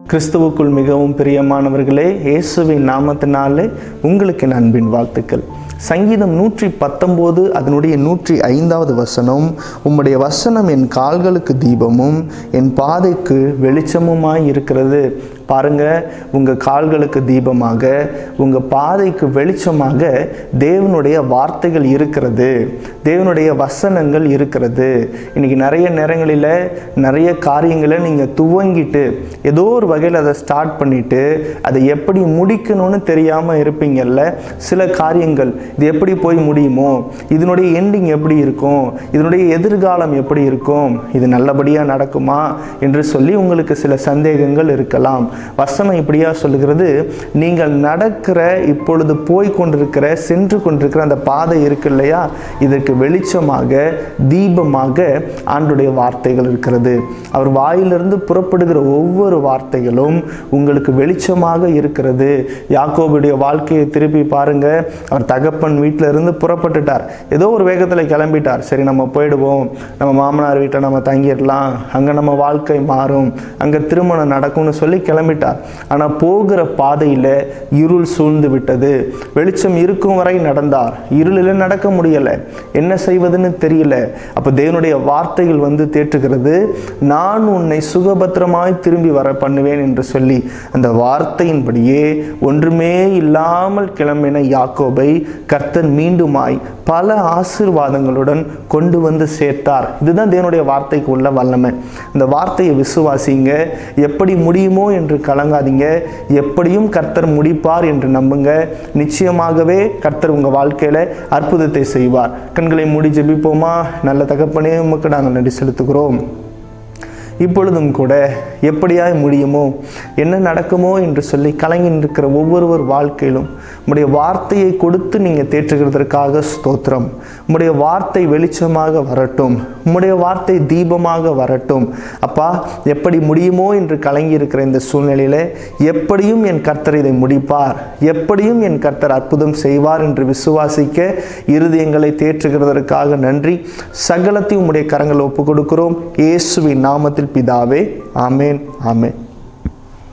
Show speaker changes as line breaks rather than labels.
கிறிஸ்துவுக்குள் மிகவும் பிரியமானவர்களே, இயேசுவின் நாமத்தினாலே உங்களுக்கு என் அன்பின் வாழ்த்துக்கள். சங்கீதம் 119 அதனுடைய 105வது வசனம், உம்முடைய வசனம் என் கால்களுக்கு தீபமும் என் பாதைக்கு வெளிச்சமுமாய் இருக்கிறது. பாருங்க, உங்கள் கால்களுக்கு தீபமாக, உங்கள் பாதைக்கு வெளிச்சமாக தேவனுடைய வார்த்தைகள் இருக்கிறது, தேவனுடைய வசனங்கள் இருக்கிறது. இன்றைக்கி நிறைய நேரங்களில் நிறைய காரியங்களை நீங்கள் துவங்கிட்டு ஏதோ ஒரு வகையில் அதை ஸ்டார்ட் பண்ணிவிட்டு அதை எப்படி முடிக்கணும்னு தெரியாமல் இருப்பீங்கள்ல. சில காரியங்கள் இது எப்படி போய் முடியுமோ, இதனுடைய எண்டிங் எப்படி இருக்கும், இதனுடைய எதிர்காலம் எப்படி இருக்கும், இது நல்லபடியாக நடக்குமா என்று சொல்லி உங்களுக்கு சில சந்தேகங்கள் இருக்கலாம். வசனம் இப்படியா சொல்லுகிறது, நீங்கள் நடக்கிற இப்பொழுது போய் கொண்டிருக்கிற சென்று கொண்டிருக்கிற அந்த பாதை இருக்கு இல்லையா, இதற்கு வெளிச்சமாக தீபமாக ஆண்டுடைய வார்த்தைகள் இருக்கிறது. அவர் வாயிலிருந்து புறப்படுகிற ஒவ்வொரு வார்த்தைகளும் உங்களுக்கு வெளிச்சமாக இருக்கிறது. யாக்கோபுடைய வாழ்க்கையை திருப்பி பாருங்க. அவர் தகப்பன் வீட்டில் இருந்து புறப்பட்டுட்டார், ஏதோ ஒரு வேகத்தில் கிளம்பிட்டார். சரி, நம்ம போயிடுவோம், நம்ம மாமனார் வீட்டில் நம்ம தங்கிடலாம், அங்கே நம்ம வாழ்க்கை மாறும், அங்கே திருமணம் நடக்கும்னு சொல்லி கிளம்பிட்டார். ஆனால் போகிற பாதையில் இருள் சூழ்ந்து விட்டது. வெளிச்சம் இருக்கும் வரை நடந்தார், இருளில் நடக்க முடியலை, என்ன செய்வதுன்னு தெரியல. அப்போ தேவனுடைய வார்த்தைகள் வந்து தேற்றுகிறது, நான் உன்னை சுகபத்திரமாய் திரும்பி வர பண்ணுவேன் என்று சொல்லி அந்த வார்த்தையின்படியே ஒன்றுமே இல்லாமல் கிளம்பின யாக்கோபை கர்த்தர் மீண்டுமாய் பல ஆசீர்வாதங்களுடன் கொண்டு வந்து சேர்த்தார். இதுதான் தேவனுடைய வார்த்தைக்கு உள்ள வல்லமை. இந்த வார்த்தையை விசுவாசிங்க. எப்படி முடியுமோ என்று கலங்காதீங்க, எப்படியும் கர்த்தர் முடிப்பார் என்று நம்புங்க. நிச்சயமாகவே கர்த்தர் உங்கள் வாழ்க்கையில் அற்புதத்தை செய்வார். கண்களை மூடி ஜெபிப்போமா? நல்ல தகப்பனே, உமக்கு நாங்கள் நன்றி செலுத்துகிறோம். இப்பொழுதும் கூட எப்படியாய் முடியுமோ, என்ன நடக்குமோ என்று சொல்லி கலங்கின்னு இருக்கிற ஒவ்வொருவர் வாழ்க்கையிலும் உம்முடைய வார்த்தையை கொடுத்து நீங்கள் தேற்றுகிறதற்காக ஸ்தோத்திரம். உம்முடைய வார்த்தை வெளிச்சமாக வரட்டும், உம்முடைய வார்த்தை தீபமாக வரட்டும். அப்பா, எப்படி முடியுமோ என்று கலங்கி இருக்கிற இந்த சூழ்நிலையில் எப்படியும் என் கர்த்தர் இதை முடிப்பார், எப்படியும் என் கர்த்தர் அற்புதம் செய்வார் என்று விசுவாசிக்க இருதயங்களை தேற்றுகிறதற்காக நன்றி. சகலத்தையும் உம்முடைய கரங்களை ஒப்புக் கொடுக்கிறோம். இயேசுவின் நாமத்தில் பிதாவே, ஆமேன், ஆமேன்.